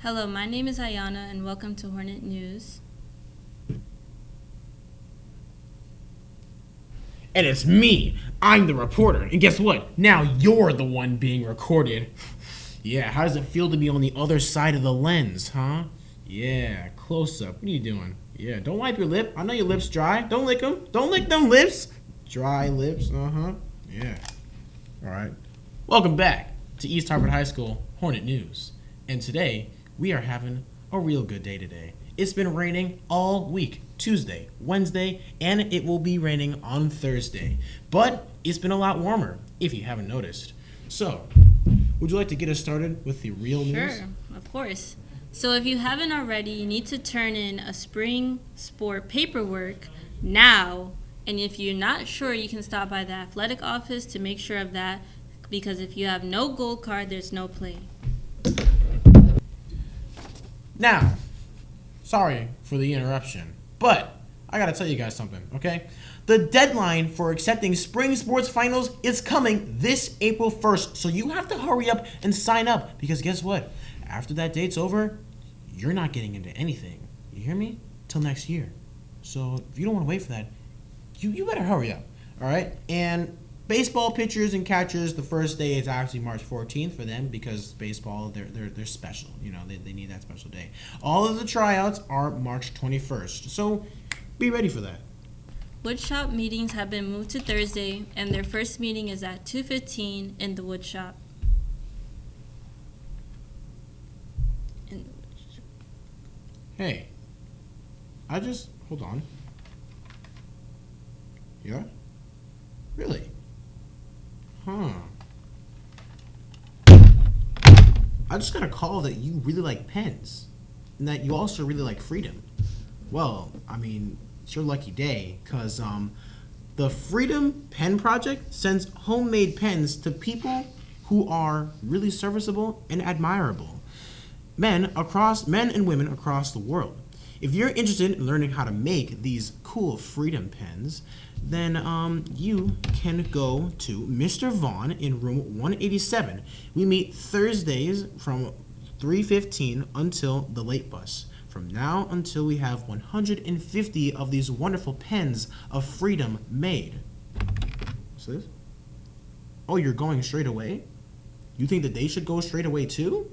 Hello, my name is Ayana, and welcome to Hornet News. And it's me. I'm the reporter. And guess what? Now you're the one being recorded. Yeah, how does it feel to be on the other side of the lens, huh? Yeah, close up. What are you doing? Yeah, don't wipe your lip. I know your lips dry. Don't lick them. Don't lick them lips. Dry lips. Yeah. All right. Welcome back to East Harvard High School Hornet News. And today, we are having a real good day today. It's been raining all week, Tuesday, Wednesday, and it will be raining on Thursday. But it's been a lot warmer, if you haven't noticed. So, would you like to get us started with the real news? Sure, of course. So if you haven't already, you need to turn in a spring sport paperwork now. And if you're not sure, you can stop by the athletic office to make sure of that, because if you have no gold card, there's no play. Now, sorry for the interruption, but I gotta tell you guys something, okay? The deadline for accepting spring sports finals is coming this April 1st, so you have to hurry up and sign up, because guess what? After that date's over, you're not getting into anything. You hear me? Till next year. So if you don't want to wait for that, you better hurry up, all right? And baseball pitchers and catchers, the first day is actually March 14th for them because baseball, they're special. You know, they need that special day. All of the tryouts are March 21st, so be ready for that. Woodshop meetings have been moved to Thursday, and their first meeting is at 2:15 in the woodshop. Hey, hold on. Yeah? Really? Huh. I just got a call that you really like pens, and that you also really like freedom. Well, I mean, it's your lucky day, because the Freedom Pen Project sends homemade pens to people who are really serviceable and admirable. Men and women across the world. If you're interested in learning how to make these cool freedom pens, then you can go to Mr. Vaughn in room 187. We meet Thursdays from 3:15 until the late bus. From now until we have 150 of these wonderful pens of freedom made. What's this? Oh, you're going straight away? You think that they should go straight away too?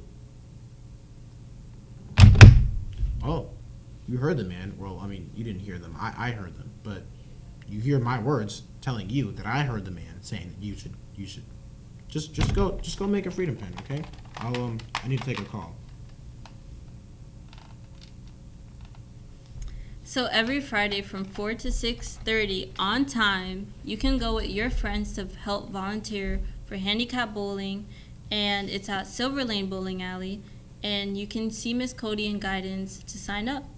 Oh, you heard them, man. Well, I mean, you didn't hear them. I heard them, but you hear my words telling you that I heard the man saying that you should just go make a freedom pen, okay? I need to take a call. So every Friday from 4 to 6:30 on time, you can go with your friends to help volunteer for handicap bowling, and it's at Silver Lane Bowling Alley, and you can see Miss Cody in guidance to sign up.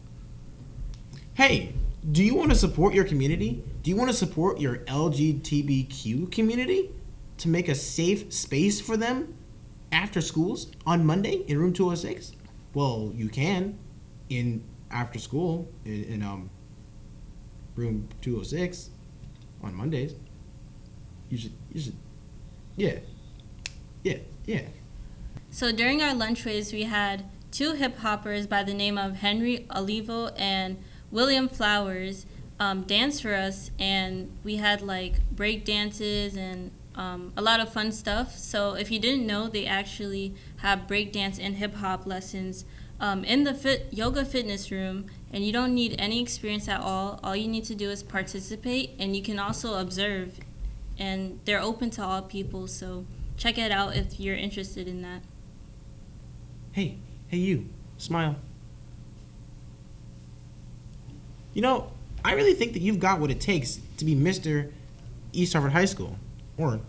Hey, do you want to support your community? Do you want to support your LGBTQ community to make a safe space for them after schools on Monday in room 206? Well, you can in after school in room 206 on Mondays. You should yeah. So during our lunchways, we had two hip-hoppers by the name of Henry Olivo and William Flowers dance for us, and we had like break dances and a lot of fun stuff. So if you didn't know, they actually have break dance and hip-hop lessons in the yoga fitness room, and you don't need any experience at all. All you need to do is participate, and you can also observe, and they're open to all people, so check it out if you're interested in that. Hey you, smile. You know, I really think that you've got what it takes to be Mr. East Harvard High School, or,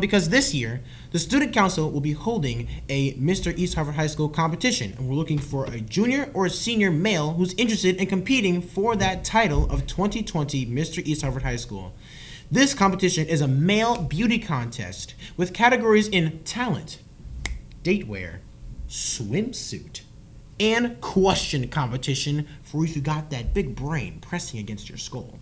because this year, the Student Council will be holding a Mr. East Harvard High School competition, and we're looking for a junior or a senior male who's interested in competing for that title of 2020 Mr. East Harvard High School. This competition is a male beauty contest with categories in talent, datewear, swimsuit, and question competition for if you got that big brain pressing against your skull.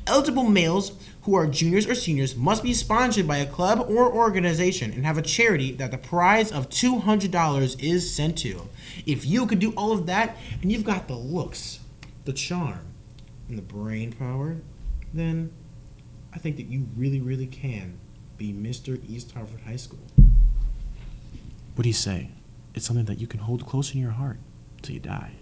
Eligible males who are juniors or seniors must be sponsored by a club or organization and have a charity that the prize of $200 is sent to. If you could do all of that and you've got the looks, the charm, and the brain power, then I think that you really, really can be Mr. East Hartford High School. What do you say? It's something that you can hold close in your heart till you die.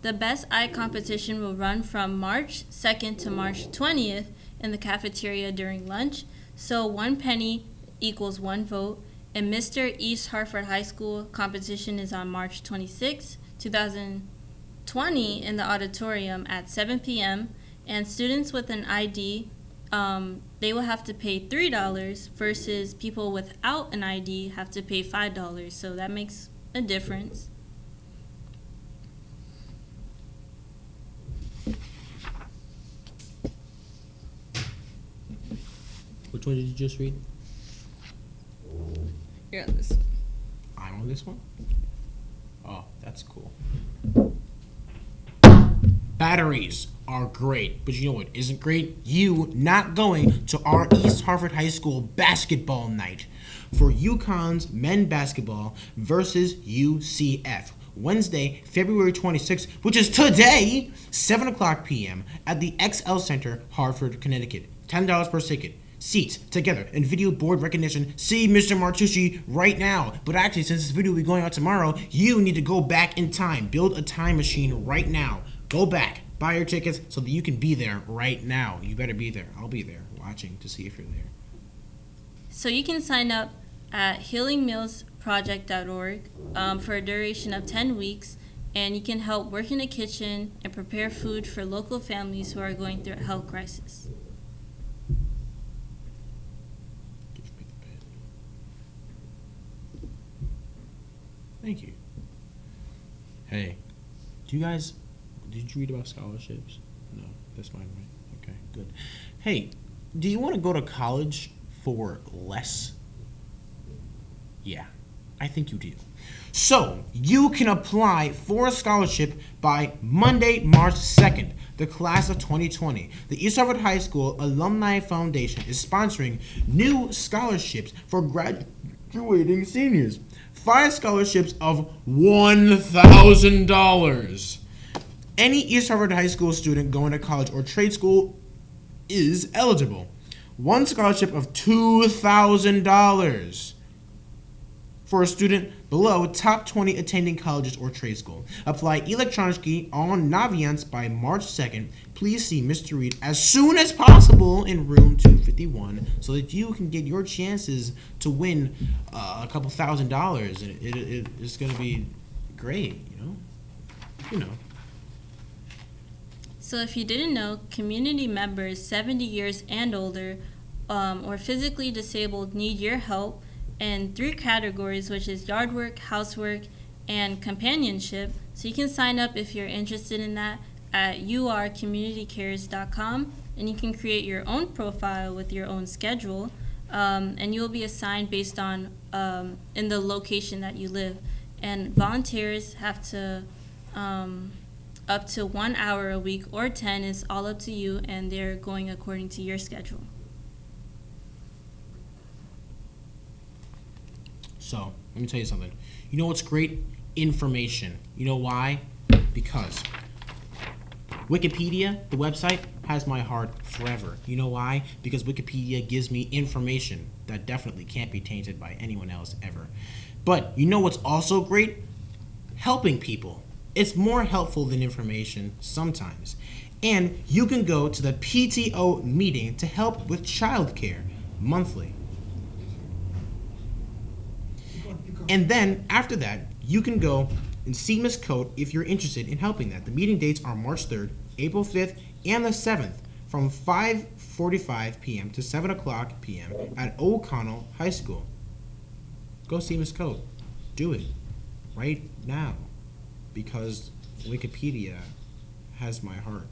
The Best Eye competition will run from March 2nd to March 20th in the cafeteria during lunch. So 1 penny equals 1 vote. And Mr. East Hartford High School competition is on March 26, 2020 in the auditorium at 7 p.m. And students with an ID, they will have to pay $3 versus people without an ID have to pay $5. So that makes a difference. Which one did you just read? You're on this one. I'm on this one? Oh, that's cool. Batteries are great, but you know what isn't great? You not going to our East Hartford High School basketball night for UConn's men basketball versus UCF. Wednesday, February 26th, which is today, 7 o'clock p.m. at the XL Center, Hartford, Connecticut. $10 per ticket. Seats, together, and video board recognition. See Mr. Martucci right now. But actually, since this video will be going out tomorrow, you need to go back in time. Build a time machine right now. Go back. Buy your tickets so that you can be there right now. You better be there. I'll be there watching to see if you're there. So you can sign up at healingmealsproject.org for a duration of 10 weeks, and you can help work in the kitchen and prepare food for local families who are going through a health crisis. Thank you. Hey, did you read about scholarships? No, that's fine, right? Okay, good. Hey, do you want to go to college for less? Yeah, I think you do. So, you can apply for a scholarship by Monday, March 2nd, the class of 2020. The East Hartford High School Alumni Foundation is sponsoring new scholarships for graduating seniors. 5 scholarships of $1,000. Any East Hartford High School student going to college or trade school is eligible. 1 scholarship of $2,000 for a student below top 20 attending colleges or trade school. Apply electronically on Naviance by March 2nd. Please see Mr. Reed as soon as possible in room 251 so that you can get your chances to win a couple $1,000. It's going to be great, you know. So if you didn't know, community members 70 years and older or physically disabled need your help in 3 categories, which is yard work, housework, and companionship. So you can sign up if you're interested in that at urcommunitycares.com, and you can create your own profile with your own schedule, and you'll be assigned based on in the location that you live. And volunteers have to up to 1 hour a week or 10 is all up to you, and they're going according to your schedule. So, let me tell you something. You know what's great? Information. You know why? Because Wikipedia, the website, has my heart forever. You know why? Because Wikipedia gives me information that definitely can't be tainted by anyone else ever. But you know what's also great? Helping people. It's more helpful than information sometimes. And you can go to the PTO meeting to help with childcare monthly. And then, after that, you can go and see Ms. Coate if you're interested in helping that. The meeting dates are March 3rd, April 5th, and the 7th from 5:45 p.m. to 7 o'clock p.m. at O'Connell High School. Go see Ms. Coate. Do it right now because Wikipedia has my heart.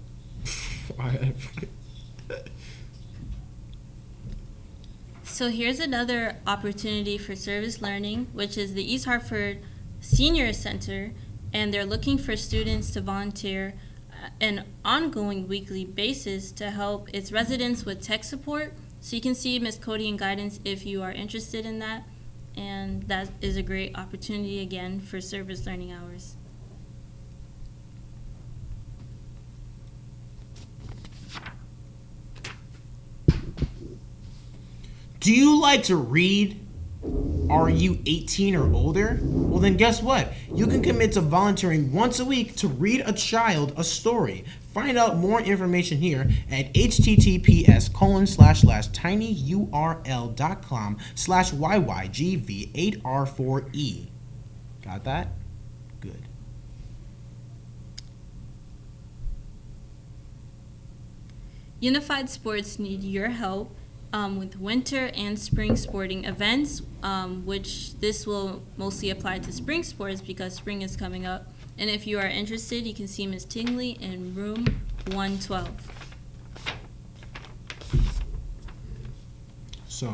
So here's another opportunity for service learning, which is the East Hartford Senior Center, and they're looking for students to volunteer an ongoing weekly basis to help its residents with tech support. So you can see Ms. Cody in guidance if you are interested in that, and that is a great opportunity again for service learning hours. Do you like to read? Are you 18 or older? Well, then guess what? You can commit to volunteering once a week to read a child a story. Find out more information here at https://tinyurl.com/yyGV8R4E. Got that? Good. Unified Sports need your help with winter and spring sporting events, which this will mostly apply to spring sports because spring is coming up. And if you are interested, you can see Ms. Tingley in room 112. So, you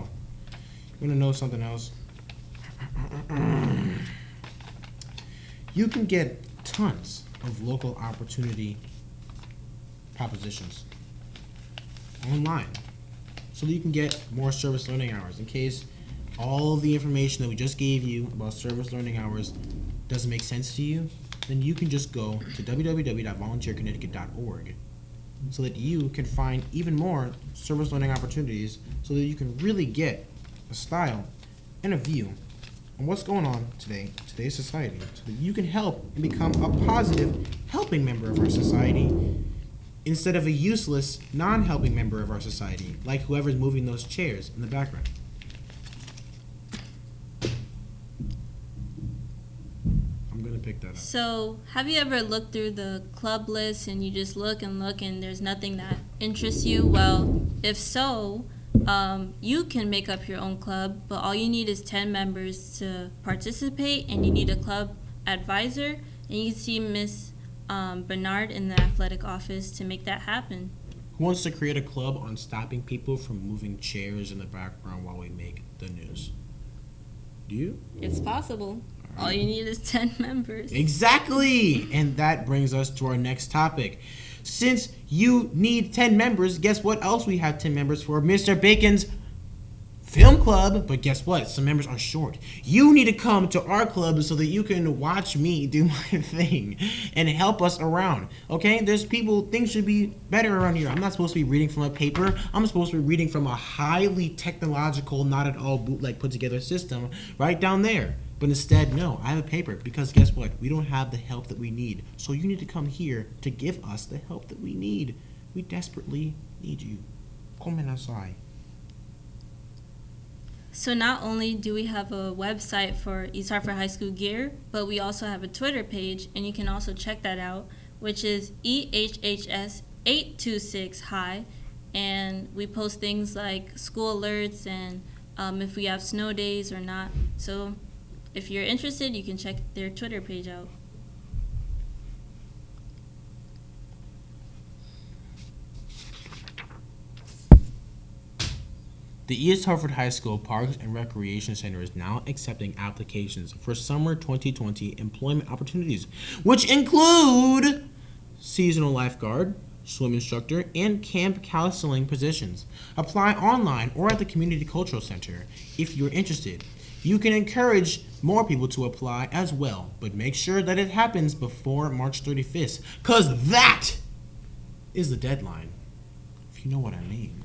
want to know something else? You can get tons of local opportunity propositions online, so that you can get more service learning hours. In case all of the information that we just gave you about service learning hours doesn't make sense to you, then you can just go to www.volunteerconnecticut.org so that you can find even more service learning opportunities so that you can really get a style and a view on what's going on today's society, so that you can help and become a positive helping member of our society instead of a useless, non-helping member of our society, like whoever's moving those chairs in the background. I'm gonna pick that up. So, have you ever looked through the club list and you just look and there's nothing that interests you? Well, if so, you can make up your own club, but all you need is 10 members to participate, and you need a club advisor, and you can see Miss Bernard in the athletic office to make that happen. Who wants to create a club on stopping people from moving chairs in the background while we make the news? Do you? It's possible. All you need is 10 members. Exactly! And that brings us to our next topic. Since you need 10 members, guess what else we have 10 members for? Mr. Bacon's film club. But guess what? Some members are short. You need to come to our club so that you can watch me do my thing and help us around. Okay? There's people, things should be better around here. I'm not supposed to be reading from a paper. I'm supposed to be reading from a highly technological, not at all bootleg put together system right down there. But instead, no, I have a paper because guess what? We don't have the help that we need. So you need to come here to give us the help that we need. We desperately need you. Come inside. So not only do we have a website for East Hartford High School gear, but we also have a Twitter page, and you can also check that out, which is EHHS 826 High, and we post things like school alerts and if we have snow days or not. So if you're interested, you can check their Twitter page out. The East Hartford High School Parks and Recreation Center is now accepting applications for summer 2020 employment opportunities, which include seasonal lifeguard, swim instructor, and camp counseling positions. Apply online or at the Community Cultural Center if you're interested. You can encourage more people to apply as well, but make sure that it happens before March 31st, because that is the deadline, if you know what I mean.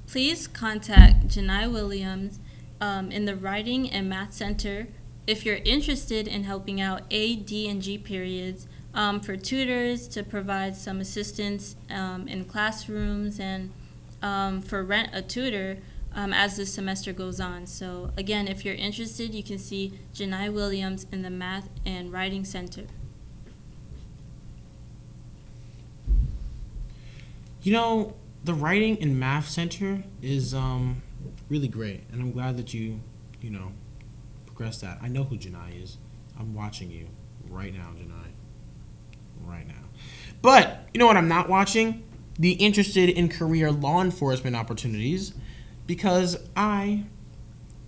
Please contact Janai Williams in the Writing and Math Center if you're interested in helping out A, D, and G periods for tutors to provide some assistance in classrooms and for rent a tutor as the semester goes on. So again, if you're interested, you can see Janai Williams in the Math and Writing Center. You know, the Writing and Math Center is really great, and I'm glad that you progressed that. I know who Janai is. I'm watching you right now, Janai. Right now. But, you know what I'm not watching? the interested in career law enforcement opportunities, because I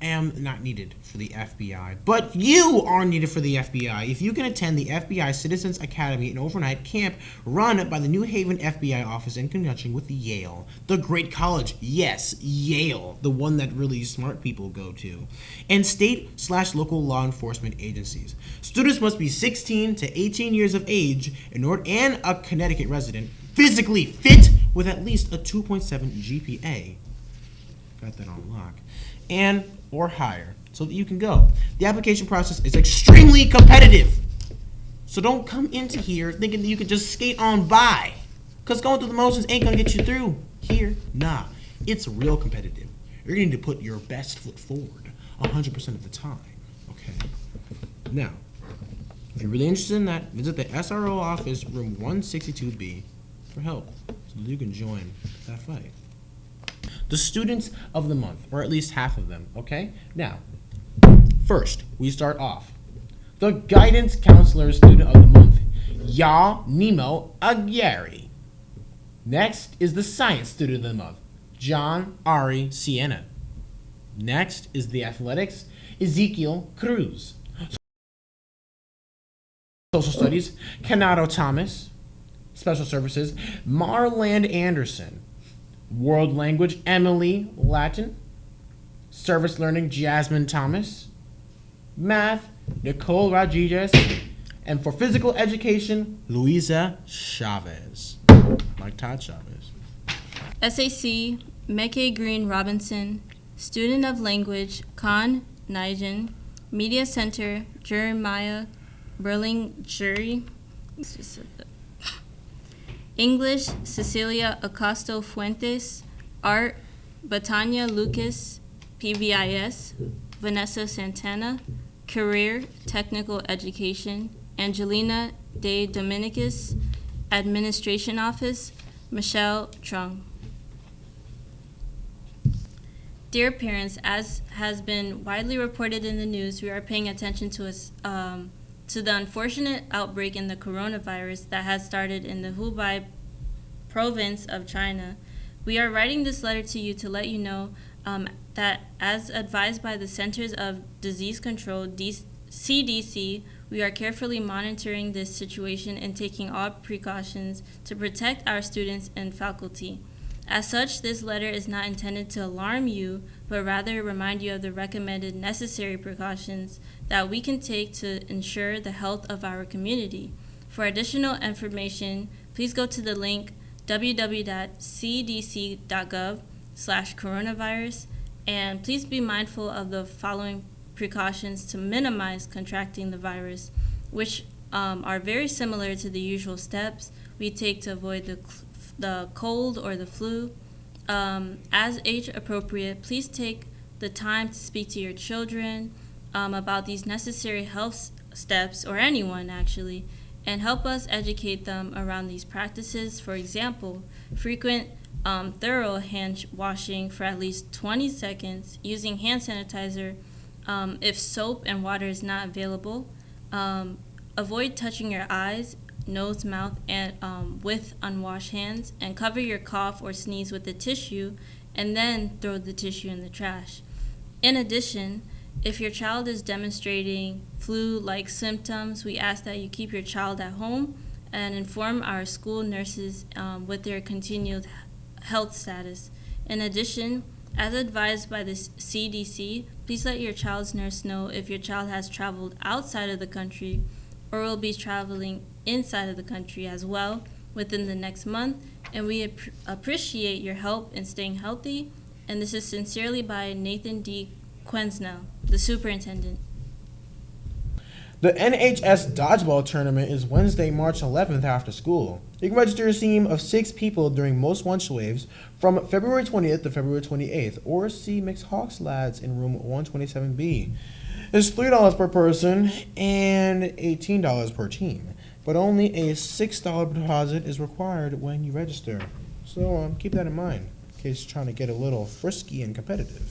am not needed for the FBI, but you are needed for the FBI. If you can attend the FBI Citizens Academy, an overnight camp run by the New Haven FBI office in conjunction with Yale, the great college, yes, Yale, the one that really smart people go to, and state/local law enforcement agencies. Students must be 16 to 18 years of age and a Connecticut resident, physically fit with at least a 2.7 GPA. Got that on lock. And or higher, so that you can go. The application process is extremely competitive. So don't come into here thinking that you can just skate on by. Because going through the motions ain't gonna get you through here. Nah, it's real competitive. You're gonna need to put your best foot forward 100% of the time. Okay. Now, if you're really interested in that, visit the SRO office, room 162B, for help, so that you can join that fight. The students of the month, or at least half of them, okay? Now, first, we start off. The guidance counselor student of the month, Yaw Nimo-Agrare. Next is the science student of the month, John Ari Siena. Next is the athletics, Ezeqyiel Cruz. Social studies, Kenado Thomas. Special services, Marland Anderson. World language, Emily Llantin. Service learning, Jasmine Thomas. Math, Nicole Rodriguez. And for physical education, Luiza Chaves. Like Todd Chaves. SAC, Mekhi Green-Robinson. Student of language, Khanh, Nguyen. Media Center, Jeremiah Berlingeri. English, Cecilia Acosto Fuentes. Art, Batania Lucas, PBIS. Vanessa Santana. Career, Technical Education. Angelina De Dominicus, Administration Office. Michelle Trung. Dear parents, as has been widely reported in the news, we are paying attention to the unfortunate outbreak in the coronavirus that has started in the Hubei province of China. We are writing this letter to you to let you know that as advised by the Centers of Disease Control, CDC, we are carefully monitoring this situation and taking all precautions to protect our students and faculty. As such, this letter is not intended to alarm you, but rather remind you of the recommended necessary precautions that we can take to ensure the health of our community. For additional information, please go to the link www.cdc.gov/coronavirus, and please be mindful of the following precautions to minimize contracting the virus, which are very similar to the usual steps we take to avoid the cold or the flu. As age appropriate, please take the time to speak to your children about these necessary health steps, or anyone actually, and help us educate them around these practices. For example, frequent thorough hand washing for at least 20 seconds, using hand sanitizer if soap and water is not available. Avoid touching your eyes, nose, mouth, and with unwashed hands, and cover your cough or sneeze with a tissue, and then throw the tissue in the trash. In addition, if your child is demonstrating flu-like symptoms, we ask that you keep your child at home and inform our school nurses with their continued health status. In addition, as advised by the CDC, please let your child's nurse know if your child has traveled outside of the country or will be traveling inside of the country as well within the next month, and we appreciate your help in staying healthy. And this is sincerely by Nathan D. Quensnell, the superintendent. The NHS Dodgeball Tournament is Wednesday, March 11th after school. You can register a team of 6 people during most lunch waves from February 20th to February 28th, or see Mixed Hawks lads in room 127B. It's $3 per person and $18 per team, but only a $6 deposit is required when you register. So keep that in mind in case you're trying to get a little frisky and competitive.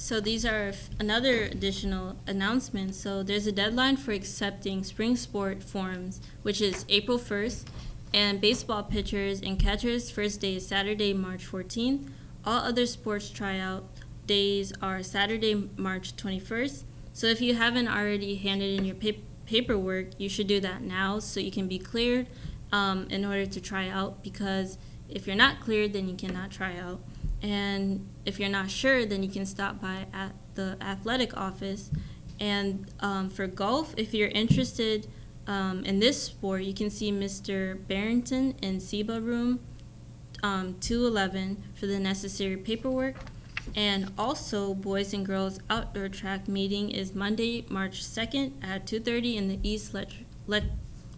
So these are another additional announcement. So there's a deadline for accepting spring sport forms, which is April 1st, and baseball pitchers and catchers' first day is Saturday, March 14th. All other sports tryout days are Saturday, March 21st. So if you haven't already handed in your paperwork, you should do that now so you can be cleared in order to try out, because if you're not cleared, then you cannot try out. And if you're not sure, then you can stop by at the athletic office. And for golf, if you're interested in this sport, you can see Mr. Barrington in SEBA room 211 for the necessary paperwork. And also, boys and girls outdoor track meeting is Monday, March 2nd at 2:30 in the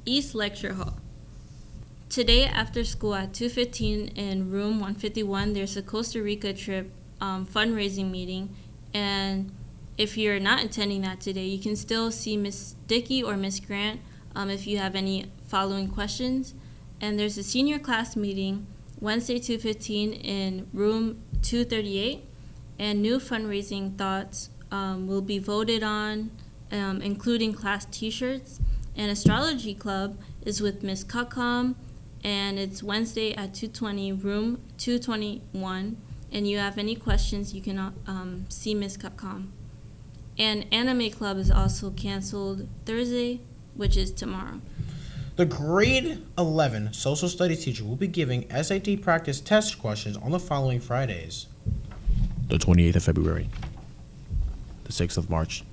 East Lecture Hall. Today after school at 2:15 in room 151, there's a Costa Rica trip fundraising meeting. And if you're not attending that today, you can still see Miss Dickey or Miss Grant if you have any following questions. And there's a senior class meeting Wednesday 2:15 in room 238. And new fundraising thoughts will be voted on, including class t-shirts. And astrology club is with Miss Kakam, and it's Wednesday at 2:20, room 221. And you have any questions, you can see Miss Kakam. And anime club is also canceled Thursday, which is tomorrow. The grade 11 social studies teacher will be giving SAT practice test questions on the following Fridays: the 28th of February, the 6th of March,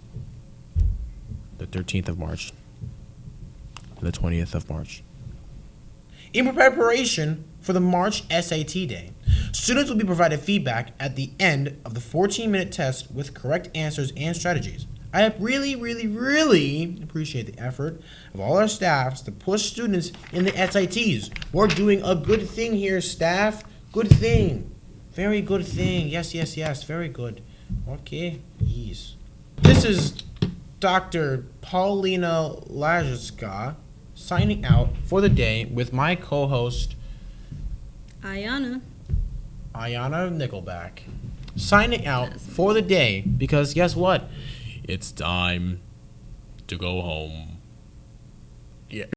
the 13th of March, and the 20th of March. In preparation for the March SAT day, students will be provided feedback at the end of the 14-minute test with correct answers and strategies. I really appreciate the effort of all our staffs to push students in the SATs. We're doing a good thing here, staff. Good thing. Very good thing. Yes. Very good. Okay. Yes. This is Dr. Paulina Lajewska signing out for the day with my co-host, Ayana Nickelback. Signing out for the day because guess what? It's time to go home. Yeah.